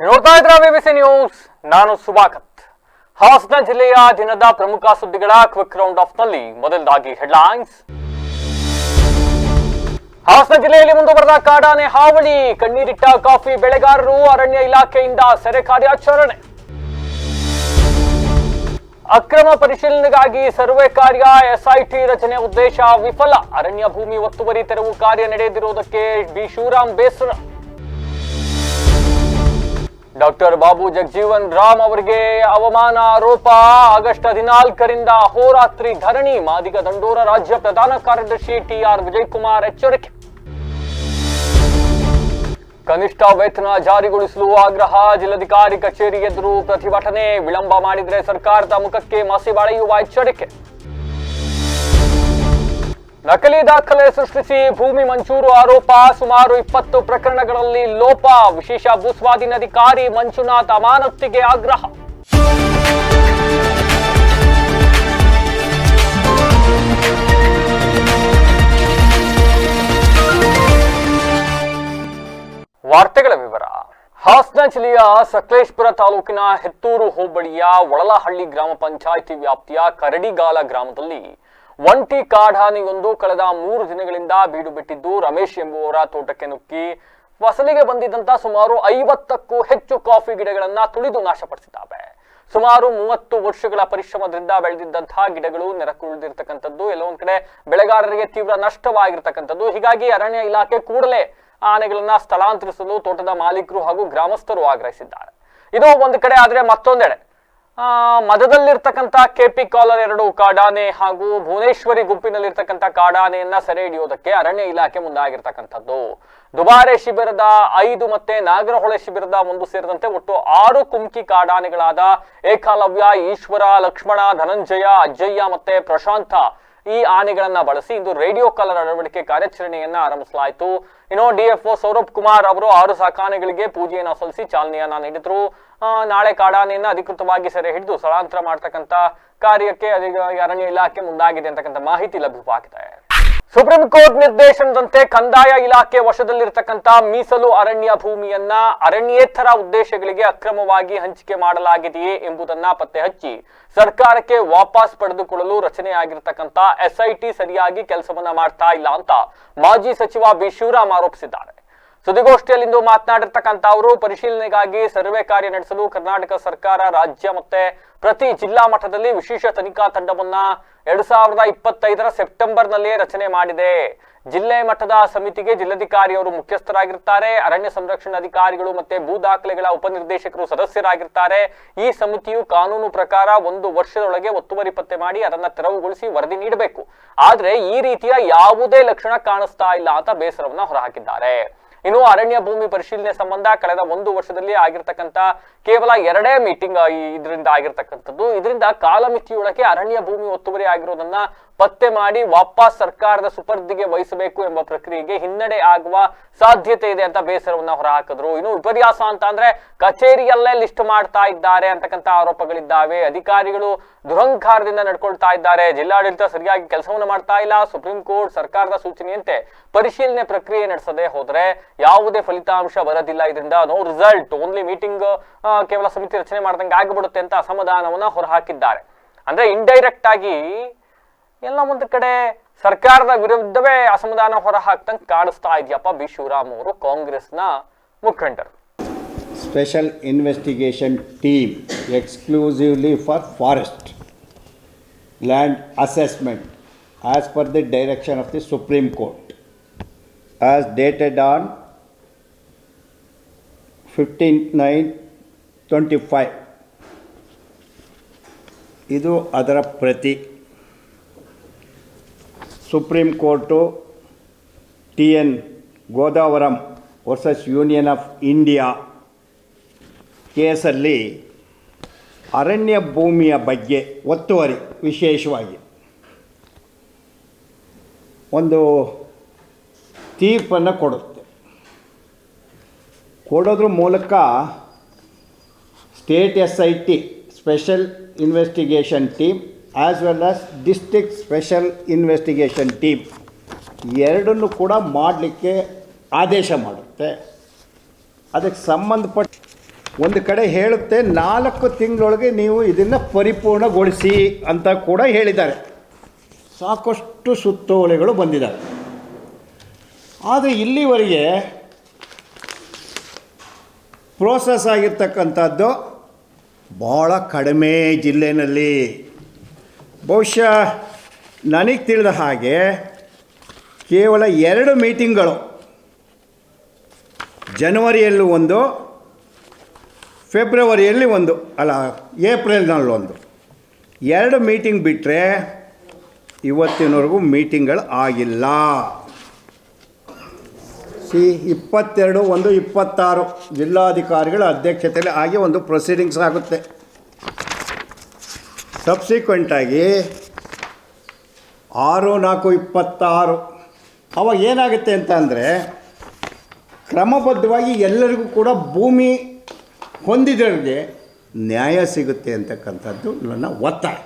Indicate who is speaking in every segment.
Speaker 1: ನೋಡ್ತಾ ಇದ್ರ BBC news. ನಾನು ಸುಭಾಕತ್. ಹಾಸನ ಜಿಲ್ಲೆಯ ದಿನದ ಪ್ರಮುಖ ಸುದ್ದಿಗಳ ಕ್ವಿಕ್ ರೌಂಡ್ ಆಫ್ ನಲ್ಲಿ ಮೊದಲದಾಗಿ ಹೆಡ್ಲೈನ್ಸ್. ಹಾಸನ ಜಿಲ್ಲೆಯಲ್ಲಿ ಮುಂದುವರೆದ ಕಾಡಾನೆ ಹಾವಳಿ, ಕಣ್ಣೀರಿಟ್ಟ ಕಾಫಿ ಬೆಳೆಗಾರರು, ಅರಣ್ಯ ಇಲಾಖೆಯಿಂದ ಸೆರೆ ಕಾರ್ಯಾಚರಣೆ. ಅಕ್ರಮ ಪರಿಶೀಲನೆಗಾಗಿ ಸರ್ವೆ ಕಾರ್ಯ, ಎಸ್ಐಟಿ ರಚನೆ ಉದ್ದೇಶ ವಿಫಲ, ಅರಣ್ಯ ಭೂಮಿ ಒತ್ತುವರಿ ತೆರವು ಕಾರ್ಯ ನಡೆಯದಿರುವುದಕ್ಕೆ ಬಿ ಶಿವರಾಮ್ ಬೇಸರ. ಡಾಕ್ಟರ್ ಬಾಬು ಜಗಜೀವನ್ ರಾಮ್ ಅವರಿಗೆ ಅವಮಾನ ಆರೋಪ, ಆಗಸ್ಟ್ 14ರಿಂದ ಅಹೋರಾತ್ರಿ ಧರಣಿ, ಮಾದಿಗ ದಂಡೋರ ರಾಜ್ಯ ಪ್ರಧಾನ ಕಾರ್ಯದರ್ಶಿ ಟಿಆರ್ ವಿಜಯಕುಮಾರ್ ಎಚ್ಚರಿಕೆ. ಕನಿಷ್ಠ ವೇತನ ಜಾರಿಗೊಳಿಸಲು ಆಗ್ರಹ, ಜಿಲ್ಲಾಧಿಕಾರಿ ಕಚೇರಿ ಎದುರು ಪ್ರತಿಭಟನೆ, ವಿಳಂಬ ಮಾಡಿದರೆ ಸರ್ಕಾರದ ಮುಖಕ್ಕೆ ಮಸಿ ಬಳಿಯುವ ಎಚ್ಚರಿಕೆ. ನಕಲಿ ದಾಖಲೆ ಸೃಷ್ಟಿಸಿ ಭೂಮಿ ಮಂಜೂರು ಆರೋಪ, ಸುಮಾರು 20 ಪ್ರಕರಣಗಳಲ್ಲಿ ಲೋಪ, ವಿಶೇಷ ಭೂಸ್ವಾಧೀನ ಅಧಿಕಾರಿ ಮಂಜುನಾಥ್ ಅಮಾನತಿಗೆ ಆಗ್ರಹ. ವಾರ್ತೆಗಳ ವಿವರ. ಹಾಸನ ಜಿಲ್ಲೆಯ ಸಕಲೇಶಪುರ ತಾಲೂಕಿನ ಹೆತ್ತೂರು ಹೋಬಳಿಯ ಒಳಲಹಳ್ಳಿ ಗ್ರಾಮ ಪಂಚಾಯಿತಿ ವ್ಯಾಪ್ತಿಯ ಕರಡಿಗಾಲ ಗ್ರಾಮದಲ್ಲಿ ಒಂಟಿ ಕಾಡಾನೆಯೊಂದು ಕಳೆದ 3 ದಿನಗಳಿಂದ ಬೀಡು ಬಿಟ್ಟಿದ್ದು, ರಮೇಶ್ ಎಂಬುವರ ತೋಟಕ್ಕೆ ನುಗ್ಗಿ ಫಸಲಿಗೆ ಬಂದಿದ್ದಂತ ಸುಮಾರು 50ಕ್ಕೂ ಹೆಚ್ಚು ಕಾಫಿ ಗಿಡಗಳನ್ನ ತುಳಿದು ನಾಶಪಡಿಸಿದ್ದಾವೆ. ಸುಮಾರು 30 ವರ್ಷಗಳ ಪರಿಶ್ರಮದಿಂದ ಬೆಳೆದಿದ್ದಂತಹ ಗಿಡಗಳು ನೆರಕುಳಿದಿರ್ತಕ್ಕಂಥದ್ದು, ಎಲ್ಲೊಂದ್ ಕಡೆ ಬೆಳೆಗಾರರಿಗೆ ತೀವ್ರ ನಷ್ಟವಾಗಿರ್ತಕ್ಕಂಥದ್ದು. ಹೀಗಾಗಿ ಅರಣ್ಯ ಇಲಾಖೆ ಕೂಡಲೇ ಆನೆಗಳನ್ನ ಸ್ಥಳಾಂತರಿಸಲು ತೋಟದ ಮಾಲೀಕರು ಹಾಗೂ ಗ್ರಾಮಸ್ಥರು ಆಗ್ರಹಿಸಿದ್ದಾರೆ. ಇದು ಒಂದು ಕಡೆ ಆದ್ರೆ, ಮತ್ತೊಂದೆಡೆ ಮದದಲ್ಲಿರ್ತಕ್ಕಂಥ ಕೆಪಿ ಕಾಲರ್ 2 ಕಾಡಾನೆ ಹಾಗೂ ಭುವನೇಶ್ವರಿ ಗುಂಪಿನಲ್ಲಿರ್ತಕ್ಕಂಥ ಕಾಡಾನೆಯನ್ನ ಸೆರೆ ಹಿಡಿಯೋದಕ್ಕೆ ಅರಣ್ಯ ಇಲಾಖೆ ಮುಂದಾಗಿರ್ತಕ್ಕಂಥದ್ದು. ದುಬಾರೆ ಶಿಬಿರದ 5 ಮತ್ತೆ ನಾಗರಹೊಳೆ ಶಿಬಿರದ 1 ಸೇರಿದಂತೆ ಒಟ್ಟು 6 ಕುಮ್ಕಿ ಕಾಡಾನೆಗಳಾದ ಏಕಲವ್ಯ, ಈಶ್ವರ, ಲಕ್ಷ್ಮಣ, ಧನಂಜಯ, ಅಜ್ಜಯ್ಯ ಮತ್ತೆ ಪ್ರಶಾಂತ ಈ ಆನೆಗಳನ್ನ ಬಳಸಿ ಇಂದು ರೇಡಿಯೋ ಕಾಲರ್ ಅಳವಡಿಕೆ ಕಾರ್ಯಾಚರಣೆಯನ್ನ ಆರಂಭಿಸಲಾಯಿತು. ಇನ್ನು ಡಿಎಫ್ಒ ಸೌರಭ್ ಕುಮಾರ್ ಅವರು 6 ಸಾಕಾನೆಗಳಿಗೆ ಪೂಜೆಯನ್ನು ಸಲ್ಲಿಸಿ ಚಾಲನೆಯನ್ನ ನೀಡಿದ್ರು. ನಾಳೆ ಕಾಡಾನೆಯನ್ನ ಅಧಿಕೃತವಾಗಿ ಸೆರೆ ಹಿಡಿದು ಸ್ಥಳಾಂತರ ಮಾಡತಕ್ಕಂತ ಕಾರ್ಯಕ್ಕೆ ಅರಣ್ಯ ಇಲಾಖೆ ಮುಂದಾಗಿದೆ ಅಂತಕ್ಕಂಥ ಮಾಹಿತಿ ಲಭ್ಯವಾಗಿದೆ. ಸುಪ್ರೀಂ ಕೋರ್ಟ್ ನಿರ್ದೇಶನದಂತೆ ಕಂದಾಯ ಇಲಾಖೆ ವಶದಲ್ಲಿರ್ತಕ್ಕಂಥ ಮೀಸಲು ಅರಣ್ಯ ಭೂಮಿಯನ್ನ ಅರಣ್ಯೇತರ ಉದ್ದೇಶಗಳಿಗೆ ಅಕ್ರಮವಾಗಿ ಹಂಚಿಕೆ ಮಾಡಲಾಗಿದೆಯೇ ಎಂಬುದನ್ನ ಪತ್ತೆ ಹಚ್ಚಿ ಸರ್ಕಾರಕ್ಕೆ ವಾಪಸ್ ಪಡೆದುಕೊಳ್ಳಲು ರಚನೆಯಾಗಿರ್ತಕ್ಕಂಥ ಎಸ್ಐಟಿ ಸರಿಯಾಗಿ ಕೆಲಸವನ್ನ ಮಾಡ್ತಾ ಇಲ್ಲ ಅಂತ ಮಾಜಿ ಸಚಿವ ಬಿ ಶಿವರಾಮ್ ಆರೋಪಿಸಿದ್ದಾರೆ. ಸುದ್ದಿಗೋಷ್ಠಿಯಲ್ಲಿಂದು ಮಾತನಾಡಿರ್ತಕ್ಕಂಥ ಅವರು, ಪರಿಶೀಲನೆಗಾಗಿ ಸರ್ವೆ ಕಾರ್ಯ ನಡೆಸಲು ಕರ್ನಾಟಕ ಸರ್ಕಾರ ರಾಜ್ಯ ಮತ್ತೆ ಪ್ರತಿ ಜಿಲ್ಲಾ ಮಟ್ಟದಲ್ಲಿ ವಿಶೇಷ ತನಿಖಾ ತಂಡವನ್ನ 2025ರ ಸೆಪ್ಟೆಂಬರ್ನಲ್ಲೇ ರಚನೆ ಮಾಡಿದೆ. ಜಿಲ್ಲೆ ಮಟ್ಟದ ಸಮಿತಿಗೆ ಜಿಲ್ಲಾಧಿಕಾರಿಯವರು ಮುಖ್ಯಸ್ಥರಾಗಿರ್ತಾರೆ, ಅರಣ್ಯ ಸಂರಕ್ಷಣಾಧಿಕಾರಿಗಳು ಮತ್ತೆ ಭೂ ದಾಖಲೆಗಳ ಉಪನಿರ್ದೇಶಕರು ಸದಸ್ಯರಾಗಿರ್ತಾರೆ. ಈ ಸಮಿತಿಯು ಕಾನೂನು ಪ್ರಕಾರ 1 ವರ್ಷದೊಳಗೆ ಒತ್ತುವರಿ ಪತ್ತೆ ಮಾಡಿ ಅದನ್ನ ತೆರವುಗೊಳಿಸಿ ವರದಿ ನೀಡಬೇಕು. ಆದ್ರೆ ಈ ರೀತಿಯ ಯಾವುದೇ ಲಕ್ಷಣ ಕಾಣಿಸ್ತಾ ಇಲ್ಲ ಅಂತ ಬೇಸರವನ್ನ ಹೊರಹಾಕಿದ್ದಾರೆ. ಇನ್ನು ಅರಣ್ಯ ಭೂಮಿ ಪರಿಶೀಲನೆ ಸಂಬಂಧ ಕಳೆದ 1 ವರ್ಷದಲ್ಲಿ ಆಗಿರ್ತಕ್ಕಂಥ ಕೇವಲ 2 ಮೀಟಿಂಗ್ ಇದರಿಂದ ಆಗಿರ್ತಕ್ಕಂಥದ್ದು. ಇದರಿಂದ ಕಾಲಮಿತಿಯೊಳಗೆ ಅರಣ್ಯ ಭೂಮಿ ಒತ್ತುವರಿ ಆಗಿರೋದನ್ನ ಪತ್ತೆ ಮಾಡಿ ವಾಪಸ್ ಸರ್ಕಾರದ ಸುಪರ್ದಿಗೆ ವಹಿಸಬೇಕು ಎಂಬ ಪ್ರಕ್ರಿಯೆಗೆ ಹಿನ್ನಡೆ ಆಗುವ ಸಾಧ್ಯತೆ ಇದೆ ಅಂತ ಬೇಸರವನ್ನ ಹೊರಹಾಕಿದ್ರು. ಇನ್ನು ವಿಪರ್ಯಾಸ ಅಂತ ಅಂದ್ರೆ ಕಚೇರಿಯಲ್ಲೇ ಲಿಸ್ಟ್ ಮಾಡ್ತಾ ಇದ್ದಾರೆ ಅಂತಕ್ಕಂಥ ಆರೋಪಗಳಿದ್ದಾವೆ. ಅಧಿಕಾರಿಗಳು ದುರಹಂಕಾರದಿಂದ ನಡ್ಕೊಳ್ತಾ ಇದ್ದಾರೆ, ಜಿಲ್ಲಾಡಳಿತ ಸರಿಯಾಗಿ ಕೆಲಸವನ್ನ ಮಾಡ್ತಾ ಇಲ್ಲ. ಸುಪ್ರೀಂ ಕೋರ್ಟ್ ಸರ್ಕಾರದ ಸೂಚನೆಯಂತೆ ಪರಿಶೀಲನೆ ಪ್ರಕ್ರಿಯೆ ನಡೆಸದೆ ಹೋದ್ರೆ ಯಾವುದೇ ಫಲಿತಾಂಶ ಬರೋದಿಲ್ಲ. ಇದರಿಂದ ನೋ ರಿಸಲ್ಟ್, ಓನ್ಲಿ ಮೀಟಿಂಗ್, ಕೇವಲ ಸಮಿತಿ ರಚನೆ ಮಾಡ್ದಂಗೆ ಆಗ್ಬಿಡುತ್ತೆ ಅಂತ ಅಸಮಾಧಾನವನ್ನ ಹೊರಹಾಕಿದ್ದಾರೆ. ಅಂದ್ರೆ ಇಂಡೈರೆಕ್ಟ್ ಆಗಿ ಎಲ್ಲ ಒಂದು ಕಡೆ ಸರ್ಕಾರದ ವಿರುದ್ಧವೇ ಅಸಮಾಧಾನ ಹೊರ ಹಾಕ್ತಂಗೆ ಕಾಣಿಸ್ತಾ ಇದೆಯಪ್ಪ ಬಿ ಶಿವರಾಮ್ ಅವರು, ಕಾಂಗ್ರೆಸ್ನ ಮುಖಂಡರು.
Speaker 2: Special investigation team exclusively for forest land assessment as per the direction of the supreme court as dated on 15/9/25. ಇದು ಅದರ ಪ್ರತಿ. Supreme court TN Godavarman versus union of India ಕೇಸಲ್ಲಿ ಅರಣ್ಯ ಭೂಮಿಯ ಬಗ್ಗೆ ಒತ್ತುವರಿ ವಿಶೇಷವಾಗಿ ಒಂದು ತೀರ್ಪನ್ನು ಕೊಡೋದ್ರ ಮೂಲಕ state SIT special investigation team as well as district special investigation team ಎರಡನ್ನೂ ಕೂಡ ಮಾಡಲಿಕ್ಕೆ ಆದೇಶ ಮಾಡುತ್ತೆ. ಅದಕ್ಕೆ ಸಂಬಂಧಪಟ್ಟ ಒಂದು ಕಡೆ ಹೇಳುತ್ತೆ 4 ತಿಂಗಳೊಳಗೆ ನೀವು ಇದನ್ನು ಪರಿಪೂರ್ಣಗೊಳಿಸಿ ಅಂತ ಕೂಡ ಹೇಳಿದ್ದಾರೆ. ಸಾಕಷ್ಟು ಸುತ್ತೋಲೆಗಳು ಬಂದಿದ್ದಾವೆ. ಆದರೆ ಇಲ್ಲಿವರೆಗೆ ಪ್ರೋಸೆಸ್ ಆಗಿರ್ತಕ್ಕಂಥದ್ದು ಭಾಳ ಕಡಿಮೆ ಜಿಲ್ಲೆಯಲ್ಲಿ. ಬಹುಶಃ ನನಗೆ ತಿಳಿದ ಹಾಗೆ ಕೇವಲ 2 ಮೀಟಿಂಗ್ಗಳು, ಜನವರಿಯಲ್ಲಿ ಒಂದು, ಫೆಬ್ರವರಿಯಲ್ಲಿ ಒಂದು, ಏಪ್ರಿಲ್ನಲ್ಲೊಂದು, 2 ಮೀಟಿಂಗ್ ಬಿಟ್ಟರೆ ಇವತ್ತಿನವರೆಗೂ ಮೀಟಿಂಗ್ಗಳು ಆಗಿಲ್ಲ. 22/1/26 ಜಿಲ್ಲಾಧಿಕಾರಿಗಳ ಅಧ್ಯಕ್ಷತೆಯಲ್ಲಿ ಆಗಿ ಒಂದು ಪ್ರೊಸೀಡಿಂಗ್ಸ್ ಆಗುತ್ತೆ. ಸಬ್ಸಿಕ್ವೆಂಟಾಗಿ 6/4/26 ಅವಾಗ ಏನಾಗುತ್ತೆ ಅಂತ ಅಂದರೆ, ಕ್ರಮಬದ್ಧವಾಗಿ ಎಲ್ಲರಿಗೂ ಕೂಡ ಭೂಮಿ ಹೊಂದಿದವರಿಗೆ ನ್ಯಾಯ ಸಿಗುತ್ತೆ ಅಂತಕ್ಕಂಥದ್ದು ನನ್ನ ಒತ್ತಾಯ.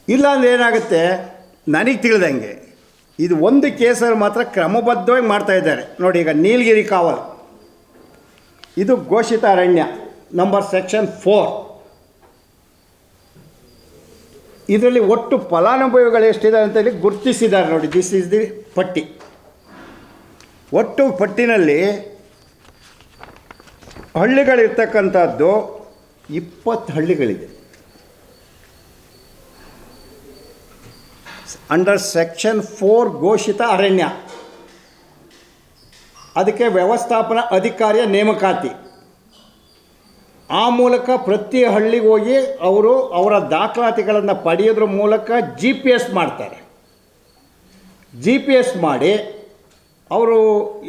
Speaker 2: ಇಲ್ಲಾಂದ್ರೆ ಏನಾಗುತ್ತೆ, ನನಗೆ ತಿಳಿದಂಗೆ ಇದು ಒಂದು ಕೇಸಲ್ಲಿ ಮಾತ್ರ ಕ್ರಮಬದ್ಧವಾಗಿ ಮಾಡ್ತಾಯಿದ್ದಾರೆ. ನೋಡಿ, ಈಗ ನೀಲಗಿರಿ ಕಾವಲ್ ಇದು ಘೋಷಿತ ಅರಣ್ಯ ನಂಬರ್ ಸೆಕ್ಷನ್ 4. ಇದರಲ್ಲಿ ಒಟ್ಟು ಫಲಾನುಭವಿಗಳು ಎಷ್ಟಿದೆ ಅಂತೇಳಿ ಗುರುತಿಸಿದ್ದಾರೆ. ನೋಡಿ, ದಿಸ್ ಈಸ್ ದಿ ಪಟ್ಟಿ. ಒಟ್ಟು ಪಟ್ಟಿನಲ್ಲಿ ಹಳ್ಳಿಗಳಿರ್ತಕ್ಕಂಥದ್ದು 20 ಹಳ್ಳಿಗಳಿದೆ. ಅಂಡರ್ ಸೆಕ್ಷನ್ 4 ಘೋಷಿತ ಅರಣ್ಯ. ಅದಕ್ಕೆ ವ್ಯವಸ್ಥಾಪನಾ ಅಧಿಕಾರಿಯ ನೇಮಕಾತಿ. ಆ ಮೂಲಕ ಪ್ರತಿ ಹಳ್ಳಿಗೆ ಹೋಗಿ ಅವರು ಅವರ ದಾಖಲಾತಿಗಳನ್ನು ಪಡೆಯೋದ್ರ ಮೂಲಕ GPS ಮಾಡ್ತಾರೆ. GPS ಮಾಡಿ ಅವರು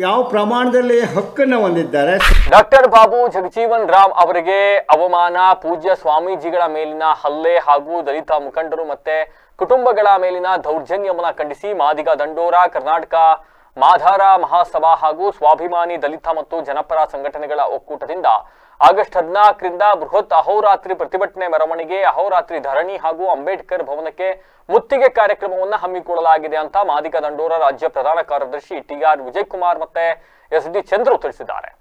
Speaker 2: ಯಾವ ಪ್ರಮಾಣದಲ್ಲಿ ಹಕ್ಕನ್ನು ಹೊಂದಿದ್ದಾರೆ.
Speaker 1: ಡಾಕ್ಟರ್ ಬಾಬು ಜಗಜೀವನ್ ರಾಮ್ ಅವರಿಗೆ ಅವಮಾನ, ಪೂಜ್ಯ ಸ್ವಾಮೀಜಿಗಳ ಮೇಲಿನ ಹಲ್ಲೆ ಹಾಗೂ ದಲಿತ ಮುಖಂಡರು ಮತ್ತೆ ಕುಟುಂಬಗಳ ಮೇಲಿನ ದೌರ್ಜನ್ಯವನ್ನು ಖಂಡಿಸಿ ಮಾದಿಗ ದಂಡೋರ, ಕರ್ನಾಟಕ ಮಾಧಾರ ಮಹಾಸಭಾ ಹಾಗೂ ಸ್ವಾಭಿಮಾನಿ ದಲಿತ ಮತ್ತು ಜನಪರ ಸಂಘಟನೆಗಳ ಒಕ್ಕೂಟದಿಂದ ಆಗಸ್ಟ್ 14ರಿಂದ ಬೃಹತ್ ಅಹೋರಾತ್ರಿ ಪ್ರತಿಭಟನೆ ಮೆರವಣಿಗೆ, ಅಹೋರಾತ್ರಿ ಧರಣಿ ಹಾಗೂ ಅಂಬೇಡ್ಕರ್ ಭವನಕ್ಕೆ ಮುತ್ತಿಗೆ ಕಾರ್ಯಕ್ರಮವನ್ನು ಹಮ್ಮಿಕೊಳ್ಳಲಾಗಿದೆ ಅಂತ ಮಾದಿಗ ದಂಡೋರ ರಾಜ್ಯ ಪ್ರಧಾನ ಕಾರ್ಯದರ್ಶಿ TR ವಿಜಯಕುಮಾರ್ ಮತ್ತೆ SD ಚಂದ್ರು ತಿಳಿಸಿದ್ದಾರೆ.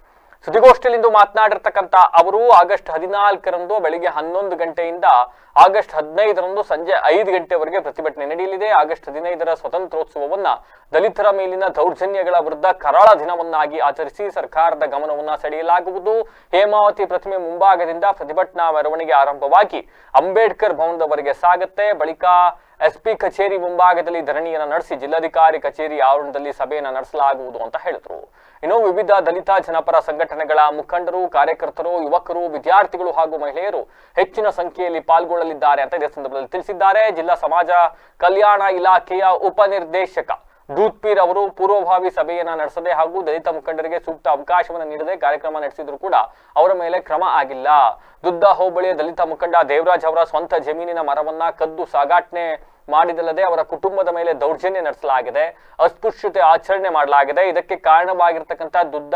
Speaker 1: ಸುದ್ದಿಗೋಷ್ಠಿಯಲ್ಲಿಂದು ಮಾತನಾಡಿರ್ತಕ್ಕಂಥ ಅವರು ಆಗಸ್ಟ್ 14ರಂದು ಬೆಳಿಗ್ಗೆ 11 ಗಂಟೆಯಿಂದ ಆಗಸ್ಟ್ 15ರಂದು ಸಂಜೆ 5 ಗಂಟೆವರೆಗೆ ಪ್ರತಿಭಟನೆ ನಡೆಯಲಿದೆ. ಆಗಸ್ಟ್ 15ರ ಸ್ವತಂತ್ರೋತ್ಸವವನ್ನ ದಲಿತರ ಮೇಲಿನ ದೌರ್ಜನ್ಯಗಳ ವಿರುದ್ಧ ಕರಾಳ ದಿನವನ್ನಾಗಿ ಆಚರಿಸಿ ಸರ್ಕಾರದ ಗಮನವನ್ನ ಸೆಳೆಯಲಾಗುವುದು. ಹೇಮಾವತಿ ಪ್ರತಿಮೆ ಮುಂಭಾಗದಿಂದ ಪ್ರತಿಭಟನಾ ಮೆರವಣಿಗೆ ಆರಂಭವಾಗಿ ಅಂಬೇಡ್ಕರ್ ಭವನದವರೆಗೆ ಸಾಗುತ್ತೆ. ಬಳಿಕ SP ಕಚೇರಿ ಮುಂಭಾಗದಲ್ಲಿ ಧರಣಿಯನ್ನು ನಡೆಸಿ ಜಿಲ್ಲಾಧಿಕಾರಿ ಕಚೇರಿ ಆವರಣದಲ್ಲಿ ಸಭೆಯನ್ನು ನಡೆಸಲಾಗುವುದು ಅಂತ ಹೇಳಿದ್ರು. ಇನ್ನು ವಿವಿಧ ದಲಿತ ಜನಪರ ಸಂಘಟನೆಗಳ ಮುಖಂಡರು, ಕಾರ್ಯಕರ್ತರು, ಯುವಕರು, ವಿದ್ಯಾರ್ಥಿಗಳು ಹಾಗೂ ಮಹಿಳೆಯರು ಹೆಚ್ಚಿನ ಸಂಖ್ಯೆಯಲ್ಲಿ ಪಾಲ್ಗೊಳ್ಳಲಿದ್ದಾರೆ ಅಂತ ಇದೇ ಸಂದರ್ಭದಲ್ಲಿ ತಿಳಿಸಿದ್ದಾರೆ. ಜಿಲ್ಲಾ ಸಮಾಜ ಕಲ್ಯಾಣ ಇಲಾಖೆಯ ಉಪನಿರ್ದೇಶಕ ದೂತ್ಪೀರ್ ಅವರು ಪೂರ್ವಭಾವಿ ಸಭೆಯನ್ನ ನಡೆಸದೆ ಹಾಗೂ ದಲಿತ ಮುಖಂಡರಿಗೆ ಸೂಕ್ತ ಅವಕಾಶವನ್ನು ನೀಡದೆ ಕಾರ್ಯಕ್ರಮ ನಡೆಸಿದ್ರು ಕೂಡ ಅವರ ಮೇಲೆ ಕ್ರಮ ಆಗಿಲ್ಲ. ದುದ್ದ ಹೋಬಳಿಯ ದಲಿತ ಮುಖಂಡ ದೇವರಾಜ್ ಅವರ ಸ್ವಂತ ಜಮೀನಿನ ಮರವನ್ನ ಕದ್ದು ಸಾಗಾಟನೆ ಮಾಡಿದಲ್ಲದೆ ಅವರ ಕುಟುಂಬದ ಮೇಲೆ ದೌರ್ಜನ್ಯ ನಡೆಸಲಾಗಿದೆ, ಅಸ್ಪೃಶ್ಯತೆ ಆಚರಣೆ ಮಾಡಲಾಗಿದೆ. ಇದಕ್ಕೆ ಕಾರಣವಾಗಿರ್ತಕ್ಕಂಥ ದುದ್ದ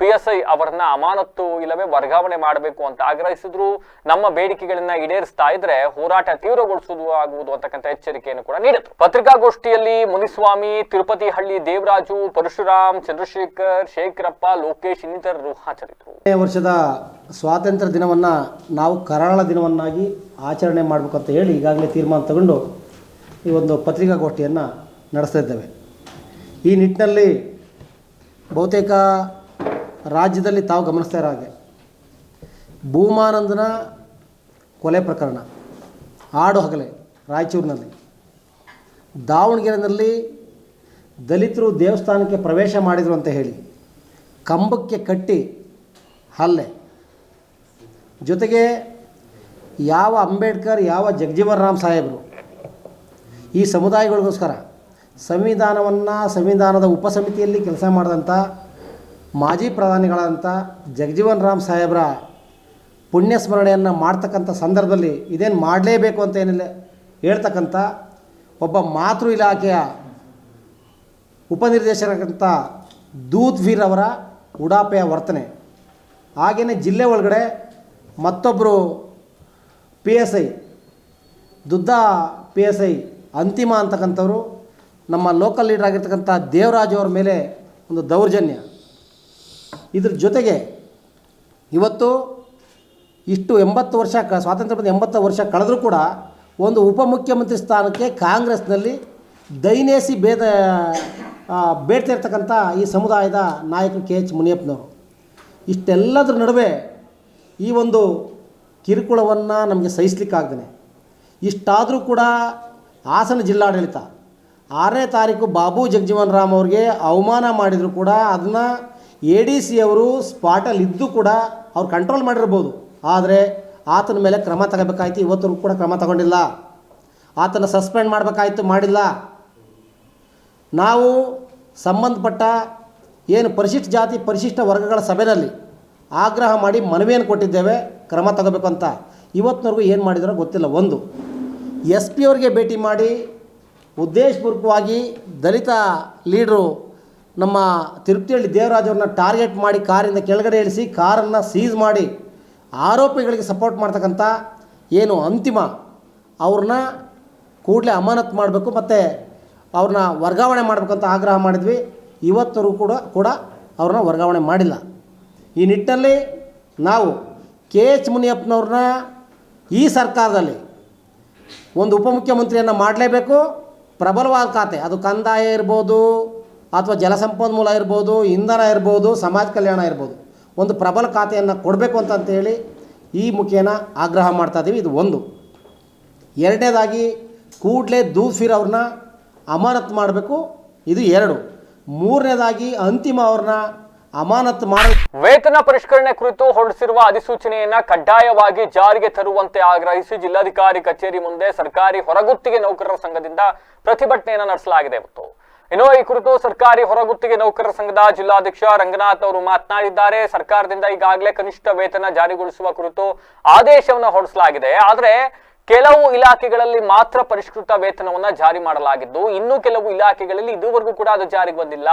Speaker 1: PSI ಅವರನ್ನ ಅಮಾನತ್ತು ಇಲ್ಲವೇ ವರ್ಗಾವಣೆ ಮಾಡಬೇಕು ಅಂತ ಆಗ್ರಹಿಸಿದ್ರು. ನಮ್ಮ ಬೇಡಿಕೆಗಳನ್ನ ಈಡೇರಿಸ್ತಾ ಇದ್ರೆ ಹೋರಾಟ ತೀವ್ರಗೊಳಿಸುವುದು ಆಗುವುದು ಅಂತಕ್ಕಂಥ ಎಚ್ಚರಿಕೆಯನ್ನು ಕೂಡ ನೀಡಿದ್ರು. ಪತ್ರಿಕಾಗೋಷ್ಠಿಯಲ್ಲಿ ಮುನಿಸ್ವಾಮಿ, ತಿರುಪತಿ ಹಳ್ಳಿ ದೇವರಾಜು, ಪರಶುರಾಮ್, ಚಂದ್ರಶೇಖರ್, ಶೇಖರಪ್ಪ, ಲೋಕೇಶ್ ಇನ್ನಿತರರು ಹಾಜರಿದ್ದರು.
Speaker 3: ವರ್ಷದ ಸ್ವಾತಂತ್ರ್ಯ ದಿನವನ್ನ ನಾವು ಕರಾಳ ದಿನವನ್ನಾಗಿ ಆಚರಣೆ ಮಾಡಬೇಕು ಅಂತ ಹೇಳಿ ಈಗಾಗಲೇ ತೀರ್ಮಾನ ತಗೊಂಡು ಈ ಒಂದು ಪತ್ರಿಕಾಗೋಷ್ಠಿಯನ್ನು ನಡೆಸ್ತಾ ಇದ್ದೇವೆ. ಈ ನಿಟ್ಟಿನಲ್ಲಿ ಬಹುತೇಕ ರಾಜ್ಯದಲ್ಲಿ ತಾವು ಗಮನಿಸ್ತಾ ಇರೋ ಹಾಗೆ ಭೂಮಾನಂದನ ಕೊಲೆ ಪ್ರಕರಣ, ಆಡು ಹಗಲೆ ರಾಯಚೂರಿನಲ್ಲಿ, ದಾವಣಗೆರೆಯಲ್ಲಿ ದಲಿತರು ದೇವಸ್ಥಾನಕ್ಕೆ ಪ್ರವೇಶ ಮಾಡಿದರು ಅಂತ ಹೇಳಿ ಕಂಬಕ್ಕೆ ಕಟ್ಟಿ ಹಲ್ಲೆ, ಜೊತೆಗೆ ಯಾವ ಅಂಬೇಡ್ಕರ್, ಯಾವ ಜಗಜೀವನ್ ರಾಮ್ ಸಾಹೇಬರು ಈ ಸಮುದಾಯಗಳಿಗೋಸ್ಕರ ಸಂವಿಧಾನದ ಉಪಸಮಿತಿಯಲ್ಲಿ ಕೆಲಸ ಮಾಡಿದಂಥ ಮಾಜಿ ಪ್ರಧಾನಿಗಳಾದಂಥ ಜಗಜೀವನ್ ರಾಮ್ ಸಾಹೇಬರ ಪುಣ್ಯಸ್ಮರಣೆಯನ್ನು ಮಾಡ್ತಕ್ಕಂಥ ಸಂದರ್ಭದಲ್ಲಿ ಇದೇನು ಮಾಡಲೇಬೇಕು ಅಂತ ಏನಿಲ್ಲ ಹೇಳ್ತಕ್ಕಂಥ ಒಬ್ಬ ಮಾತೃ ಇಲಾಖೆಯ ಉಪನಿರ್ದೇಶಕರಂಥ ದೂತ್ವೀರ್ ಅವರ ಉಡಾಪೆಯ ವರ್ತನೆ, ಹಾಗೆಯೇ ಜಿಲ್ಲೆ ಒಳಗಡೆ ಮತ್ತೊಬ್ಬರು PSI ದುದ್ದ PSI ಅಂತಿಮ ಅಂತಕ್ಕಂಥವ್ರು ನಮ್ಮ ಲೋಕಲ್ ಲೀಡರ್ ಆಗಿರ್ತಕ್ಕಂಥ ದೇವರಾಜು ಅವ್ರ ಮೇಲೆ ಒಂದು ದೌರ್ಜನ್ಯ, ಇದ್ರ ಜೊತೆಗೆ ಇವತ್ತು ಇಷ್ಟು 80 ವರ್ಷ ಸ್ವಾತಂತ್ರ್ಯ ಬಂದು 80 ವರ್ಷ ಕಳೆದರೂ ಕೂಡ ಒಂದು ಉಪಮುಖ್ಯಮಂತ್ರಿ ಸ್ಥಾನಕ್ಕೆ ಕಾಂಗ್ರೆಸ್ನಲ್ಲಿ ದೈನೇಸಿ ಬೇಡ್ತಾ ಇರ್ತಕ್ಕಂಥ ಈ ಸಮುದಾಯದ ನಾಯಕರು ಕೆ ಎಚ್ ಮುನಿಯಪ್ಪನವರು. ಇಷ್ಟೆಲ್ಲದರ ನಡುವೆ ಈ ಒಂದು ಕಿರುಕುಳವನ್ನು ನಮಗೆ ಸಹಿಸಲಿಕ್ಕಾಗ್ದೇ ಇಷ್ಟಾದರೂ ಕೂಡ ಹಾಸನ ಜಿಲ್ಲಾಡಳಿತ 6ನೇ ತಾರೀಕು ಬಾಬು ಜಗಜೀವನ್ ರಾಮ್ ಅವ್ರಿಗೆ ಅವಮಾನ ಮಾಡಿದರೂ ಕೂಡ ಅದನ್ನು ADC ಅವರು ಸ್ಪಾಟಲ್ಲಿ ಇದ್ದು ಕೂಡ ಅವ್ರು ಕಂಟ್ರೋಲ್ ಮಾಡಿರ್ಬೋದು. ಆದರೆ ಆತನ ಮೇಲೆ ಕ್ರಮ ತಗೋಬೇಕಾಯ್ತು, ಇವತ್ತರೂ ಕೂಡ ಕ್ರಮ ತಗೊಂಡಿಲ್ಲ. ಆತನ ಸಸ್ಪೆಂಡ್ ಮಾಡಬೇಕಾಯ್ತು, ಮಾಡಿಲ್ಲ. ನಾವು ಸಂಬಂಧಪಟ್ಟ ಏನು ಪರಿಶಿಷ್ಟ ಜಾತಿ ಪರಿಶಿಷ್ಟ ವರ್ಗಗಳ ಸಭೆಯಲ್ಲಿ ಆಗ್ರಹ ಮಾಡಿ ಮನವಿಯನ್ನು ಕೊಟ್ಟಿದ್ದೇವೆ ಕ್ರಮ ತಗೋಬೇಕು ಅಂತ. ಇವತ್ತಿನವರೆಗೂ ಏನು ಮಾಡಿದಾರೋ ಗೊತ್ತಿಲ್ಲ. ಒಂದು SP ಅವ್ರಿಗೆ ಭೇಟಿ ಮಾಡಿ ಉದ್ದೇಶಪೂರ್ವಕವಾಗಿ ದಲಿತ ಲೀಡ್ರು ನಮ್ಮ ತಿರುಪತಿಹಳ್ಳಿ ದೇವರಾಜ್ ಅವ್ರನ್ನ ಟಾರ್ಗೆಟ್ ಮಾಡಿ ಕಾರಿಂದ ಕೆಳಗಡೆ ಇಳಿಸಿ ಕಾರನ್ನು ಸೀಸ್ ಮಾಡಿ ಆರೋಪಿಗಳಿಗೆ ಸಪೋರ್ಟ್ ಮಾಡ್ತಕ್ಕಂಥ ಏನು ಅಂತಿಮ ಅವ್ರನ್ನ ಕೂಡಲೇ ಅಮಾನತು ಮಾಡಬೇಕು ಮತ್ತು ಅವ್ರನ್ನ ವರ್ಗಾವಣೆ ಮಾಡಬೇಕಂತ ಆಗ್ರಹ ಮಾಡಿದ್ವಿ. ಇವತ್ತರೂ ಕೂಡ ಅವ್ರನ್ನ ವರ್ಗಾವಣೆ ಮಾಡಿಲ್ಲ. ಈ ನಿಟ್ಟಿನಲ್ಲಿ ನಾವು ಕೆ ಎಚ್ ಮುನಿಯಪ್ಪನವ್ರನ್ನ ಈ ಸರ್ಕಾರದಲ್ಲಿ ಒಂದು ಉಪಮುಖ್ಯಮಂತ್ರಿಯನ್ನು ಮಾಡಲೇಬೇಕು. ಪ್ರಬಲವಾದ ಖಾತೆ, ಅದು ಕಂದಾಯ ಇರ್ಬೋದು ಅಥವಾ ಜಲಸಂಪನ್ಮೂಲ ಇರ್ಬೋದು, ಇಂಧನ ಇರ್ಬೋದು, ಸಮಾಜ ಕಲ್ಯಾಣ ಇರ್ಬೋದು, ಒಂದು ಪ್ರಬಲ ಖಾತೆಯನ್ನು ಕೊಡಬೇಕು ಅಂತೇಳಿ ಈ ಮುಖೇನ ಆಗ್ರಹ ಮಾಡ್ತಾಯಿದ್ದೀವಿ. ಇದು ಒಂದು. ಎರಡನೇದಾಗಿ ಕೂಡಲೇ ದೂಫಿರ್ ಅವ್ರನ್ನ ಅಮಾನತು ಮಾಡಬೇಕು. ಇದು 2. ಮೂರನೇದಾಗಿ ಅಂತಿಮ ಅವ್ರನ್ನ ಅಮಾನತು ಮಾಡಿ
Speaker 1: ವೇತನ ಪರಿಷ್ಕರಣೆ ಕುರಿತು ಹೊರಡಿಸಿರುವ ಅಧಿಸೂಚನೆಯನ್ನ ಕಡ್ಡಾಯವಾಗಿ ಜಾರಿಗೆ ತರುವಂತೆ ಆಗ್ರಹಿಸಿ ಜಿಲ್ಲಾಧಿಕಾರಿ ಕಚೇರಿ ಮುಂದೆ ಸರ್ಕಾರಿ ಹೊರಗುತ್ತಿಗೆ ನೌಕರರ ಸಂಘದಿಂದ ಪ್ರತಿಭಟನೆಯನ್ನು ನಡೆಸಲಾಗಿದೆ. ಇನ್ನು ಈ ಕುರಿತು ಸರ್ಕಾರಿ ಹೊರಗುತ್ತಿಗೆ ನೌಕರರ ಸಂಘದ ಜಿಲ್ಲಾಧ್ಯಕ್ಷ ರಂಗನಾಥ್ ಅವರು ಮಾತನಾಡಿದ್ದಾರೆ. ಸರ್ಕಾರದಿಂದ ಈಗಾಗಲೇ ಕನಿಷ್ಠ ವೇತನ ಜಾರಿಗೊಳಿಸುವ ಕುರಿತು ಆದೇಶವನ್ನು ಹೊರಡಿಸಲಾಗಿದೆ. ಆದರೆ ಕೆಲವು ಇಲಾಖೆಗಳಲ್ಲಿ ಮಾತ್ರ ಪರಿಷ್ಕೃತ ವೇತನವನ್ನ ಜಾರಿ ಮಾಡಲಾಗಿದ್ದು, ಇನ್ನು ಕೆಲವು ಇಲಾಖೆಗಳಲ್ಲಿ ಇದುವರೆಗೂ ಕೂಡ ಅದು ಜಾರಿಗೆ ಬಂದಿಲ್ಲ.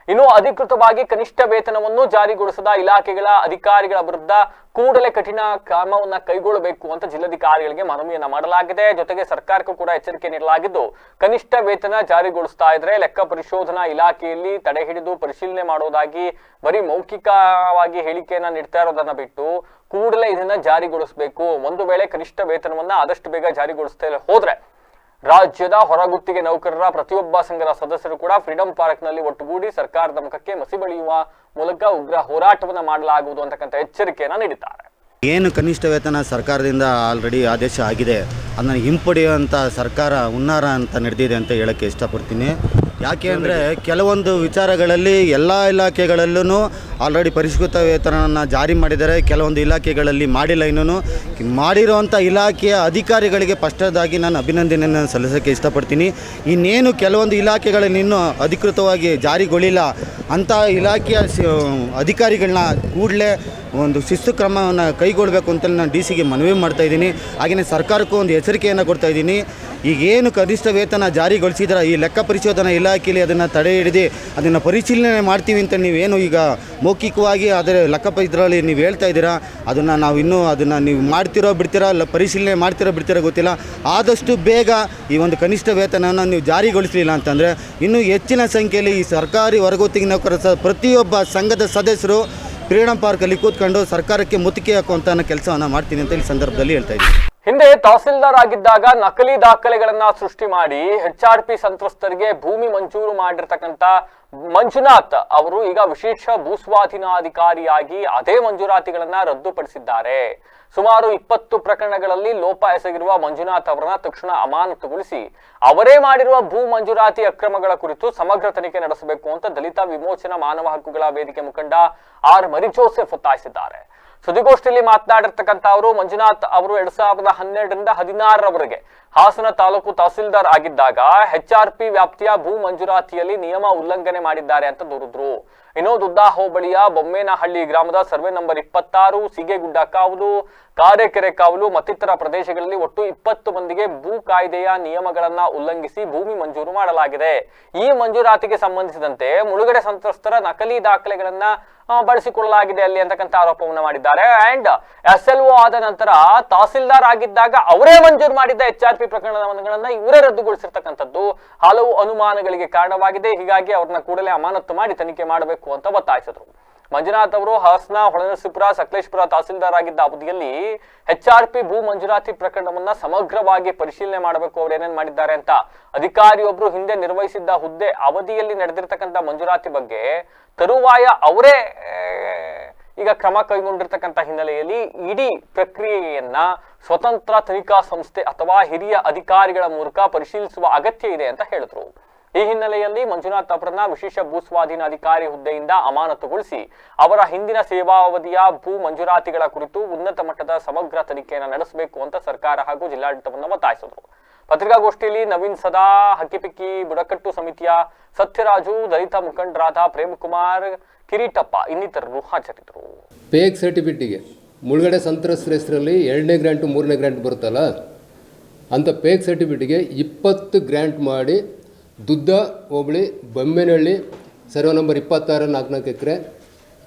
Speaker 1: ಇನ್ನು ಅಧಿಕೃತವಾಗಿ ಕನಿಷ್ಠ ವೇತನವನ್ನು ಜಾರಿಗೊಳಿಸದ ಇಲಾಖೆಗಳ ಅಧಿಕಾರಿಗಳ ವಿರುದ್ಧ ಕೂಡಲೇ ಕಠಿಣ ಕ್ರಮವನ್ನ ಕೈಗೊಳ್ಳಬೇಕು ಅಂತ ಜಿಲ್ಲಾಧಿಕಾರಿಗಳಿಗೆ ಮನವಿಯನ್ನ ಮಾಡಲಾಗಿದೆ. ಜೊತೆಗೆ ಸರ್ಕಾರಕ್ಕೂ ಕೂಡ ಎಚ್ಚರಿಕೆ ನೀಡಲಾಗಿದ್ದು, ಕನಿಷ್ಠ ವೇತನ ಜಾರಿಗೊಳಿಸ್ತಾ ಇದ್ರೆ ಲೆಕ್ಕ ಪರಿಶೋಧನಾ ಇಲಾಖೆಯಲ್ಲಿ ತಡೆ ಹಿಡಿದು ಪರಿಶೀಲನೆ ಮಾಡೋದಾಗಿ ಬರೀ ಮೌಖಿಕವಾಗಿ ಹೇಳಿಕೆಯನ್ನ ನೀಡ್ತಾ ಇರೋದನ್ನ ಬಿಟ್ಟು ಕೂಡಲೇ ಇದನ್ನ ಜಾರಿಗೊಳಿಸಬೇಕು. ಒಂದು ವೇಳೆ ಕನಿಷ್ಠ ವೇತನವನ್ನ ಆದಷ್ಟು ಬೇಗ ಜಾರಿಗೊಳಿಸ್ತಾ ಹೋದ್ರೆ ರಾಜ್ಯದ ಹೊರಗುತ್ತಿಗೆ ನೌಕರರ ಪ್ರತಿಯೊಬ್ಬ ಸಂಘದ ಸದಸ್ಯರು ಕೂಡ ಫ್ರೀಡಂ ಪಾರ್ಕ್ ನಲ್ಲಿ ಒಟ್ಟುಗೂಡಿ ಸರ್ಕಾರದ ಮುಖಕ್ಕೆ ಮಸಿ ಬಳಿಯುವ ಮೂಲಕ ಉಗ್ರ ಹೋರಾಟವನ್ನ ಮಾಡಲಾಗುವುದು ಅಂತಕ್ಕಂಥ ಎಚ್ಚರಿಕೆಯನ್ನ ನೀಡಿದ್ದಾರೆ.
Speaker 4: ಏನು ಕನಿಷ್ಠ ವೇತನ ಸರ್ಕಾರದಿಂದ ಆಲ್ರೆಡಿ ಆದೇಶ ಆಗಿದೆ, ಅದನ್ನು ಹಿಂಪಡೆಯುವಂಥ ಸರ್ಕಾರ ಹುನ್ನಾರ ಅಂತ ನಡೆದಿದೆ ಅಂತ ಹೇಳೋಕ್ಕೆ ಇಷ್ಟಪಡ್ತೀನಿ. ಯಾಕೆ ಅಂದರೆ ಕೆಲವೊಂದು ವಿಚಾರಗಳಲ್ಲಿ ಎಲ್ಲ ಇಲಾಖೆಗಳಲ್ಲೂ ಆಲ್ರೆಡಿ ಪರಿಷ್ಕೃತ ವೇತನವನ್ನು ಜಾರಿ ಮಾಡಿದ್ದಾರೆ, ಕೆಲವೊಂದು ಇಲಾಖೆಗಳಲ್ಲಿ ಮಾಡಿಲ್ಲ. ಇನ್ನೂ ಮಾಡಿರುವಂಥ ಇಲಾಖೆಯ ಅಧಿಕಾರಿಗಳಿಗೆ ಫಸ್ಟದಾಗಿ ನಾನು ಅಭಿನಂದನೆಯನ್ನು ಸಲ್ಲಿಸೋಕ್ಕೆ ಇಷ್ಟಪಡ್ತೀನಿ. ಇನ್ನೇನು ಕೆಲವೊಂದು ಇಲಾಖೆಗಳಲ್ಲಿ ಇನ್ನೂ ಅಧಿಕೃತವಾಗಿ ಜಾರಿಗೊಳಿಲ್ಲ ಅಂಥ ಇಲಾಖೆಯ ಅಧಿಕಾರಿಗಳನ್ನ ಕೂಡಲೇ ಒಂದು ಶಿಸ್ತು ಕ್ರಮವನ್ನು ಕೈಗೊಳ್ಳಬೇಕು ಅಂತ ನಾನು DC ಗೆ ಮನವಿ ಮಾಡ್ತಾಯಿದ್ದೀನಿ. ಹಾಗೆಯೇ ಸರ್ಕಾರಕ್ಕೂ ಒಂದು ಎಚ್ಚರಿಕೆಯನ್ನು ಕೊಡ್ತಾಯಿದ್ದೀನಿ. ಈಗೇನು ಕನಿಷ್ಠ ವೇತನ ಜಾರಿಗೊಳಿಸಿದ್ರೆ ಈ ಲೆಕ್ಕ ಪರಿಶೋಧನಾ ಇಲಾಖೆಯಲ್ಲಿ ಅದನ್ನು ತಡೆ ಹಿಡಿದು ಅದನ್ನು ಪರಿಶೀಲನೆ ಮಾಡ್ತೀವಿ ಅಂತ ನೀವೇನು ಈಗ ಮೌಖಿಕವಾಗಿ ಅದರ ಲೆಕ್ಕ ಇದರಲ್ಲಿ ನೀವು ಹೇಳ್ತಾ ಇದ್ದೀರಾ, ಅದನ್ನು ನಾವು ಇನ್ನೂ ಅದನ್ನು ನೀವು ಮಾಡ್ತಿರೋ ಬಿಡ್ತೀರಾ, ಪರಿಶೀಲನೆ ಮಾಡ್ತಿರೋ ಬಿಡ್ತೀರೋ ಗೊತ್ತಿಲ್ಲ. ಆದಷ್ಟು ಬೇಗ ಈ ಒಂದು ಕನಿಷ್ಠ ವೇತನವನ್ನು ನೀವು ಜಾರಿಗೊಳಿಸಲಿಲ್ಲ ಅಂತಂದರೆ ಇನ್ನೂ ಹೆಚ್ಚಿನ ಸಂಖ್ಯೆಯಲ್ಲಿ ಈ ಸರ್ಕಾರಿ ಹೊರಗುತ್ತಿಗೆ ನೌಕರರ ಪ್ರತಿಯೊಬ್ಬ ಸಂಘದ ಸದಸ್ಯರು ಫ್ರೀಡಂ ಪಾರ್ಕಲ್ಲಿ ಕೂತ್ಕೊಂಡು ಸರ್ಕಾರಕ್ಕೆ ಮುತ್ತಿಗೆ ಹಾಕುವಂಥ ಕೆಲಸವನ್ನು ಮಾಡ್ತೀನಿ ಅಂತ ಈ ಸಂದರ್ಭದಲ್ಲಿ ಹೇಳ್ತಾ ಇದ್ದೀನಿ.
Speaker 1: ಹಿಂದೆ ತಹಸೀಲ್ದಾರ್ ಆಗಿದ್ದಾಗ ನಕಲಿ ದಾಖಲೆಗಳನ್ನ ಸೃಷ್ಟಿ ಮಾಡಿ HRP ಸಂತ್ರಸ್ತರಿಗೆ ಭೂಮಿ ಮಂಜೂರು ಮಾಡಿರ್ತಕ್ಕಂಥ ಮಂಜುನಾಥ್ ಅವರು ಈಗ ವಿಶೇಷ ಭೂಸ್ವಾಧೀನಾಧಿಕಾರಿಯಾಗಿ ಅದೇ ಮಂಜೂರಾತಿಗಳನ್ನ ರದ್ದುಪಡಿಸಿದ್ದಾರೆ. ಸುಮಾರು 20 ಪ್ರಕರಣಗಳಲ್ಲಿ ಲೋಪ ಎಸಗಿರುವ ಮಂಜುನಾಥ್ ಅವರನ್ನ ತಕ್ಷಣ ಅಮಾನತುಗೊಳಿಸಿ ಅವರೇ ಮಾಡಿರುವ ಭೂ ಮಂಜೂರಾತಿ ಅಕ್ರಮಗಳ ಕುರಿತು ಸಮಗ್ರ ತನಿಖೆ ನಡೆಸಬೇಕು ಅಂತ ದಲಿತ ವಿಮೋಚನಾ ಮಾನವ ಹಕ್ಕುಗಳ ವೇದಿಕೆ ಮುಖಂಡ R ಮರಿಜೋಸೆಫ್ ಒತ್ತಾಯಿಸಿದ್ದಾರೆ. ಸುದ್ದಿಗೋಷ್ಠಿಯಲ್ಲಿ ಮಾತನಾಡಿರ್ತಕ್ಕಂಥ ಅವರು ಮಂಜುನಾಥ್ ಅವರು 2012ರಿಂದ 2016ರವರೆಗೆ ಹಾಸನ ತಾಲೂಕು ತಹಸೀಲ್ದಾರ್ ಆಗಿದ್ದಾಗ HRP ವ್ಯಾಪ್ತಿಯ ಭೂ ಮಂಜೂರಾತಿಯಲ್ಲಿ ನಿಯಮ ಉಲ್ಲಂಘನೆ ಮಾಡಿದ್ದಾರೆ ಅಂತ ದೂರಿದ್ರು. ಇನ್ನು ದುದ್ದಾ ಹೋಬಳಿಯ ಬೊಮ್ಮೇನಹಳ್ಳಿ ಗ್ರಾಮದ ಸರ್ವೆ ನಂಬರ್ 26, ಸೀಗೆಗುಡ್ಡ ಕಾವಲು, ಕಾರೆಕೆರೆ ಕಾವಲು ಮತ್ತಿತರ ಪ್ರದೇಶಗಳಲ್ಲಿ ಒಟ್ಟು 20 ಮಂದಿಗೆ ಭೂ ಕಾಯ್ದೆಯ ನಿಯಮಗಳನ್ನ ಉಲ್ಲಂಘಿಸಿ ಭೂಮಿ ಮಂಜೂರು ಮಾಡಲಾಗಿದೆ. ಈ ಮಂಜೂರಾತಿಗೆ ಸಂಬಂಧಿಸಿದಂತೆ ಮುಳುಗಡೆ ಸಂತ್ರಸ್ತರ ನಕಲಿ ದಾಖಲೆಗಳನ್ನ ಬಳಸಿಕೊಳ್ಳಲಾಗಿದೆ ಅಲ್ಲಿ ಅಂತಕ್ಕಂಥ ಆರೋಪವನ್ನು ಮಾಡಿದ್ದಾರೆ. ಅಂಡ್ SLO ಆದ ನಂತರ ತಹಸೀಲ್ದಾರ್ ಆಗಿದ್ದಾಗ ಅವರೇ ಮಂಜೂರು ಮಾಡಿದ್ದ HRP ಪ್ರಕರಣಗಳನ್ನ ಇವರೇ ರದ್ದುಗೊಳಿಸಿರ್ತಕ್ಕಂಥದ್ದು ಹಲವು ಅನುಮಾನಗಳಿಗೆ ಕಾರಣವಾಗಿದೆ. ಹೀಗಾಗಿ ಅವ್ರನ್ನ ಕೂಡಲೇ ಅಮಾನತು ಮಾಡಿ ತನಿಖೆ ಮಾಡಬೇಕು ಅಂತ ಒತ್ತಾಯಿಸಿದ್ರು. ಮಂಜುನಾಥ್ ಅವರು ಹಾಸನ, ಹೊಳೆನರಸೀಪುರ, ಸಕಲೇಶಪುರ ತಹಸೀಲ್ದಾರ್ ಆಗಿದ್ದ ಅವಧಿಯಲ್ಲಿ HRP ಭೂ ಮಂಜೂರಾತಿ ಪ್ರಕರಣವನ್ನ ಸಮಗ್ರವಾಗಿ ಪರಿಶೀಲನೆ ಮಾಡಬೇಕು, ಅವ್ರು ಏನೇನ್ ಮಾಡಿದ್ದಾರೆ ಅಂತ. ಅಧಿಕಾರಿಯೊಬ್ರು ಹಿಂದೆ ನಿರ್ವಹಿಸಿದ್ದ ಹುದ್ದೆ ಅವಧಿಯಲ್ಲಿ ನಡೆದಿರ್ತಕ್ಕಂಥ ಮಂಜೂರಾತಿ ಬಗ್ಗೆ ತರುವಾಯ ಅವರೇ ಈಗ ಕ್ರಮ ಕೈಗೊಂಡಿರ್ತಕ್ಕಂಥ ಹಿನ್ನೆಲೆಯಲ್ಲಿ ಇಡೀ ಪ್ರಕ್ರಿಯೆಯನ್ನ ಸ್ವತಂತ್ರ ತನಿಖಾ ಸಂಸ್ಥೆ ಅಥವಾ ಹಿರಿಯ ಅಧಿಕಾರಿಗಳ ಮೂಲಕ ಪರಿಶೀಲಿಸುವ ಅಗತ್ಯ ಇದೆ ಅಂತ ಹೇಳಿದ್ರು. ಈ ಹಿನ್ನೆಲೆಯಲ್ಲಿ ಮಂಜುನಾಥ್ ಅವರನ್ನ ವಿಶೇಷ ಭೂಸ್ವಾಧೀನ ಅಧಿಕಾರಿ ಹುದ್ದೆಯಿಂದ ಅಮಾನತುಗೊಳಿಸಿ ಅವರ ಹಿಂದಿನ ಸೇವಾವಧಿಯ ಭೂ ಮಂಜೂರಾತಿಗಳ ಕುರಿತು ಉನ್ನತ ಮಟ್ಟದ ಸಮಗ್ರ ತನಿಖೆಯನ್ನು ನಡೆಸಬೇಕು ಅಂತ ಸರ್ಕಾರ ಹಾಗೂ ಜಿಲ್ಲಾಡಳಿತವನ್ನು ಒತ್ತಾಯಿಸಿದ್ರು. ಪತ್ರಿಕಾಗೋಷ್ಠಿಯಲ್ಲಿ ನವೀನ್ ಸದಾ, ಹಕ್ಕಿಪಿಕ್ಕಿ ಬುಡಕಟ್ಟು ಸಮಿತಿಯ ಸತ್ಯರಾಜು, ದಲಿತ ಮುಖಂಡರಾದ ಪ್ರೇಮಕುಮಾರ್, ಕಿರೀಟಪ್ಪ ಇನ್ನಿತರರು ಹಾಜರಿದ್ದರು.
Speaker 5: ಪೇಕ್ ಸರ್ಟಿಫಿಕೇಟಿಗೆ ಮುಳುಗಡೆ ಸಂತ್ರಸ್ತರ ಹೆಸರಲ್ಲಿ 2ನೇ ಗ್ರ್ಯಾಂಟು 3ನೇ ಗ್ರ್ಯಾಂಟ್ ಬರುತ್ತಲ್ಲ, ಅಂಥ ಪೇಕ್ ಸರ್ಟಿಫಿಕೇಟಿಗೆ 20 ಗ್ರ್ಯಾಂಟ್ ಮಾಡಿ ದುದ್ದ ಹೋಬಳಿ ಬೊಮ್ಮೆನಹಳ್ಳಿ ಸರ್ವೆ ನಂಬರ್ 26 4 ಎಕರೆ.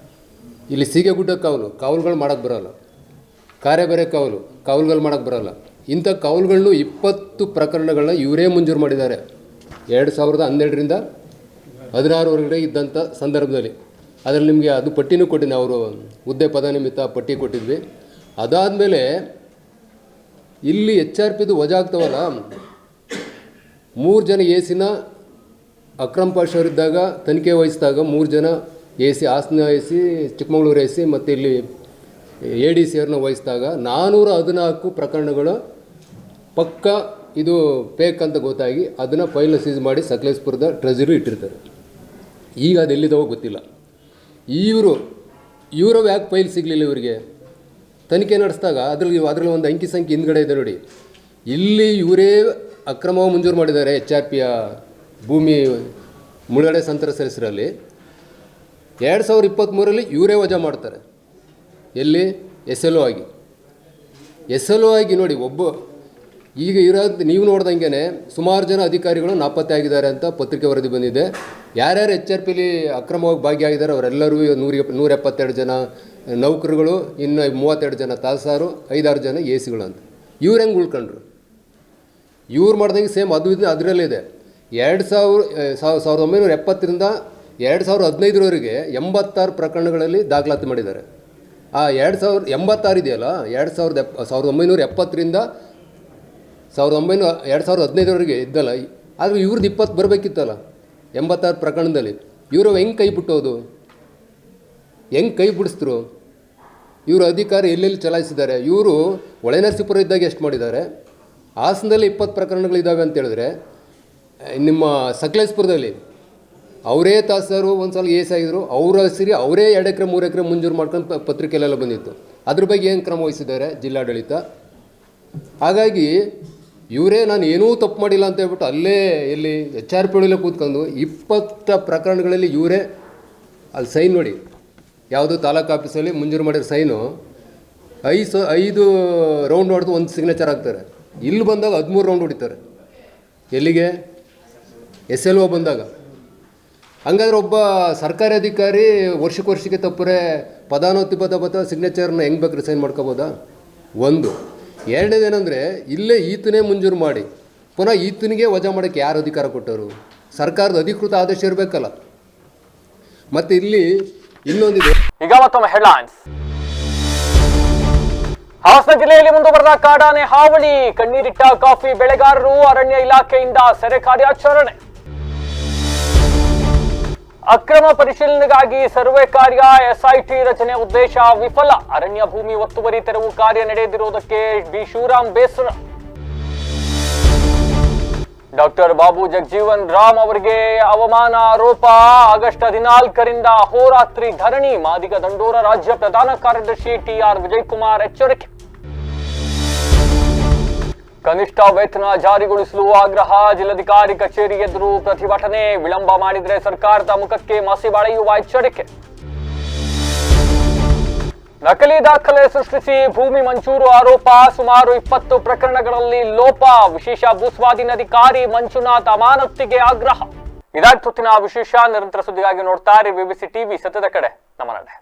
Speaker 5: ಇಲ್ಲಿ ಸೀಗೆಗುಡ್ಡ ಕಾವಲುಗಳು ಮಾಡೋಕ್ಕೆ ಬರೋಲ್ಲ, ಕಾರೆಬೆರೆ ಕಾವಲುಗಳು ಮಾಡೋಕ್ಕೆ ಬರೋಲ್ಲ. ಇಂಥ ಕಾವಲುಗಳನ್ನು 20 ಪ್ರಕರಣಗಳನ್ನ ಇವರೇ ಮಂಜೂರು ಮಾಡಿದ್ದಾರೆ 2012ರಿಂದ 16ವರೆಗೆ ಇದ್ದಂಥ ಸಂದರ್ಭದಲ್ಲಿ. ಅದರಲ್ಲಿ ನಿಮಗೆ ಅದು ಪಟ್ಟಿನೂ ಕೊಟ್ಟಿನಿ, ಅವರು ಹುದ್ದೆ ಪದ ನಿಮಿತ್ತ ಪಟ್ಟಿ ಕೊಟ್ಟಿದ್ವಿ. ಅದಾದಮೇಲೆ ಇಲ್ಲಿ HRPದು ವಜಾ ಆಗ್ತಾವಲ್ಲ, 3 ಜನ AC ಅಕ್ರಮ್ ಪಾಷ್ ಅವರಿದ್ದಾಗ ತನಿಖೆ ವಹಿಸಿದಾಗ 3 ಜನ AC, Hassan AC, Chikkamagaluru AC ಮತ್ತು ಇಲ್ಲಿ ADC ಅವ್ರನ್ನ ವಹಿಸಿದಾಗ 414 ಪ್ರಕರಣಗಳು ಪಕ್ಕ ಇದು ಫೇಕ್ ಅಂತ ಗೊತ್ತಾಗಿ ಅದನ್ನು ಫೈಲ್ನ ಸೀಸ್ ಮಾಡಿ ಸಕಲೇಶಪುರದ ಟ್ರೆಜರಿ ಇಟ್ಟಿರ್ತಾರೆ. ಈಗ ಅದು ಎಲ್ಲಿದ್ದಾವೋ ಗೊತ್ತಿಲ್ಲ. ಇವರು ಯಾಕೆ ಫೈಲ್ ಸಿಗಲಿಲ್ಲ ಇವರಿಗೆ? ತನಿಖೆ ನಡೆಸಿದಾಗ ಅದರಲ್ಲಿ ಒಂದು ಅಂಕಿ ಸಂಖ್ಯೆ ಹಿಂದ್ಗಡೆ ಇದೆ ನೋಡಿ. ಇಲ್ಲಿ ಇವರೇ ಅಕ್ರಮ ಮಂಜೂರು ಮಾಡಿದ್ದಾರೆ. HRPಯ ಭೂಮಿ ಮುಳುಗಡೆ ಸಂತ್ರಸ್ತರ ಹೆಸರಲ್ಲಿ 2023ರಲ್ಲಿ ಇವರೇ ವಜಾ ಮಾಡ್ತಾರೆ. ಎಲ್ಲಿ? SLO ಆಗಿ ನೋಡಿ. ಈಗ ಇರೋದು ನೀವು ನೋಡ್ದಂಗೆ ಸುಮಾರು ಜನ ಅಧಿಕಾರಿಗಳು ನಾಪತ್ತೆ ಆಗಿದ್ದಾರೆ ಅಂತ ಪತ್ರಿಕೆ ವರದಿ ಬಂದಿದೆ. ಯಾರ್ಯಾರು HRPಲಿ ಅಕ್ರಮವಾಗಿ ಭಾಗಿಯಾಗಿದ್ದಾರೆ ಅವರೆಲ್ಲರೂ 172 ಜನ ನೌಕರುಗಳು, ಇನ್ನು 32 ಜನ ತಹಸೀಲ್ದಾರು, 5-6 ಜನ ACಗಳು ಅಂತ. ಇವ್ರು ಹೆಂಗೆ ಉಳ್ಕೊಂಡ್ರು? ಇವ್ರು ಮಾಡ್ದಂಗೆ ಸೇಮ್ ಅದು ಇದೆ, ಅದರಲ್ಲಿದೆ. 1970ರಿಂದ 2015ರವರೆಗೆ 86 ಪ್ರಕರಣಗಳಲ್ಲಿ ದಾಖಲಾತಿ ಮಾಡಿದ್ದಾರೆ. ಆ 86 ಇದೆಯಲ್ಲ, 1970ರಿಂದ 2015ರವರೆಗೆ ಇದ್ದಲ್ಲ, ಆದರೆ ಇವ್ರದ್ದು 20 ಬರಬೇಕಿತ್ತಲ್ಲ 86 ಪ್ರಕರಣದಲ್ಲಿ. ಇವರು ಹೆಂಗೆ ಕೈ ಬಿಟ್ಟೋದು? ಹೆಂಗೆ ಕೈ ಬಿಡಿಸಿದ್ರು? ಇವರು ಅಧಿಕಾರ ಎಲ್ಲೆಲ್ಲಿ ಚಲಾಯಿಸಿದ್ದಾರೆ? ಇವರು ಹೊಳೆನರಸೀಪುರ ಇದ್ದಾಗ ಎಷ್ಟು ಮಾಡಿದ್ದಾರೆ? ಹಾಸನದಲ್ಲಿ 20 ಪ್ರಕರಣಗಳಿದ್ದಾವೆ ಅಂತ ಹೇಳಿದ್ರೆ, ನಿಮ್ಮ ಸಕಲೇಶಪುರದಲ್ಲಿ ಅವರೇ ತಹಸೀಲ್ದಾರು ಒಂದು ಸಲ AC ಆಗಿದ್ರು, ಅವರ ಸೇರಿ ಅವರೇ 2 ಎಕರೆ 3 ಎಕರೆ ಮಂಜೂರು ಮಾಡ್ಕೊಂಡು ಪತ್ರಿಕೆಯಲ್ಲೆಲ್ಲ ಬಂದಿತ್ತು. ಅದ್ರ ಬಗ್ಗೆ ಏನು ಕ್ರಮ ವಹಿಸಿದ್ದಾರೆ ಜಿಲ್ಲಾಡಳಿತ? ಹಾಗಾಗಿ ಇವರೇ ನಾನು ಏನೂ ತಪ್ಪು ಮಾಡಿಲ್ಲ ಅಂತ ಹೇಳ್ಬಿಟ್ಟು ಅಲ್ಲೇ ಎಲ್ಲಿ HRPಯೊಳಗೆ ಕೂತ್ಕೊಂಡು 20 ಪ್ರಕರಣಗಳಲ್ಲಿ ಇವರೇ ಅಲ್ಲಿ ಸೈನ್ ನೋಡಿ, ಯಾವುದೋ ತಾಲೂಕು ಆಫೀಸಲ್ಲಿ ಮಂಜೂರು ಮಾಡಿರೋ ಸೈನು 5 ರೌಂಡ್ ಹೊಡೆದು ಒಂದು ಸಿಗ್ನೇಚರ್ ಹಾಕ್ತಾರೆ. ಇಲ್ಲಿ ಬಂದಾಗ 13 ರೌಂಡ್ ಹೊಡಿತಾರೆ. ಎಲ್ಲಿಗೆ? SLO ಬಂದಾಗ. ಹಂಗಾದ್ರೆ ಒಬ್ಬ ಸರ್ಕಾರಿ ಅಧಿಕಾರಿ ವರ್ಷಕ್ಕೆ ತಪ್ಪರೆ ಪದಾನೋತಿಪದ ಸಿಗ್ನೇಚರ್ನ ಹೆಂಗೆ ಬೇಕಾದ್ರೆ ಸೈನ್ ಮಾಡ್ಕೋಬೋದಾ? ಒಂದು. ಎರಡನೇದೇನೆಂದರೆ, ಇಲ್ಲೇ ಈತನೇ ಮಂಜೂರು ಮಾಡಿ ಪುನಃ ಈತನಿಗೆ ವಜಾ ಮಾಡೋಕ್ಕೆ ಯಾರು ಅಧಿಕಾರ ಕೊಟ್ಟರು? ಸರ್ಕಾರದ ಅಧಿಕೃತ ಆದೇಶ ಇರಬೇಕಲ್ಲ. ಮತ್ತು ಇಲ್ಲಿ ಇನ್ನೊಂದಿದೆ.
Speaker 1: ಈಗ ಮತ್ತೊಮ್ಮೆ ಹೆಡ್ಲೈನ್ಸ್. ಹಾಸನ ಜಿಲ್ಲೆಯಲ್ಲಿ ಮುಂದುವರೆದ ಕಾಡಾನೆ ಹಾವಳಿ, ಕಣ್ಣೀರಿಟ್ಟ ಕಾಫಿ ಬೆಳೆಗಾರರು, ಅರಣ್ಯ ಇಲಾಖೆಯಿಂದ ಸೆರೆ ಕಾರ್ಯಾಚರಣೆ. ಅಕ್ರಮ ಪರಿಶೀಲನೆಗಾಗಿ ಸರ್ವೆ ಕಾರ್ಯ, SIT ರಚನೆ ಉದ್ದೇಶ ವಿಫಲ, ಅರಣ್ಯ ಭೂಮಿ ಒತ್ತುವರಿ ತೆರವು ಕಾರ್ಯ ನಡೆಯದಿರುವುದಕ್ಕೆ ಬಿ ಶಿವರಾಮ್ ಬೇಸರ. ಡಾಕ್ಟರ್ ಬಾಬು ಜಗಜೀವನ್ ರಾಮ್ ಅವರಿಗೆ ಅವಮಾನ ಆರೋಪ, ಆಗಸ್ಟ್ 14ರಿಂದ ಅಹೋರಾತ್ರಿ ಧರಣಿ, ಮಾದಿಗ ದಂಡೋರ ರಾಜ್ಯ ಪ್ರಧಾನ ಕಾರ್ಯದರ್ಶಿ TR ವಿಜಯಕುಮಾರ್ ಎಚ್ಚರಿಕೆ. ಕನಿಷ್ಠ ವೇತನ ಜಾರಿಗೊಳಿಸಲು ಆಗ್ರಹ, ಜಿಲ್ಲಾಧಿಕಾರಿ ಕಚೇರಿ ಎದುರು ಪ್ರತಿಭಟನೆ, ವಿಳಂಬ ಮಾಡಿದರೆ ಸರ್ಕಾರದ ಮುಖಕ್ಕೆ ಮಸಿ ಬಳಿಯುವ ಎಚ್ಚರಿಕೆ. ನಕಲಿ ದಾಖಲೆ ಸೃಷ್ಟಿಸಿ ಭೂಮಿ ಮಂಜೂರು ಆರೋಪ, ಸುಮಾರು 20 ಪ್ರಕರಣಗಳಲ್ಲಿ ಲೋಪ, ವಿಶೇಷ ಭೂಸ್ವಾಧೀನಾಧಿಕಾರಿ ಮಂಜುನಾಥ್ ಅಮಾನತಿಗೆ ಆಗ್ರಹ. ಇದಾಗ್ತೊತ್ತಿನ ವಿಶೇಷ. ನಿರಂತರ ಸುದ್ದಿಗಾಗಿ ನೋಡ್ತಾರೆ BBC TV, ಸತ್ಯದ ಕಡೆ ನಮ್ಮ ನಡೆ.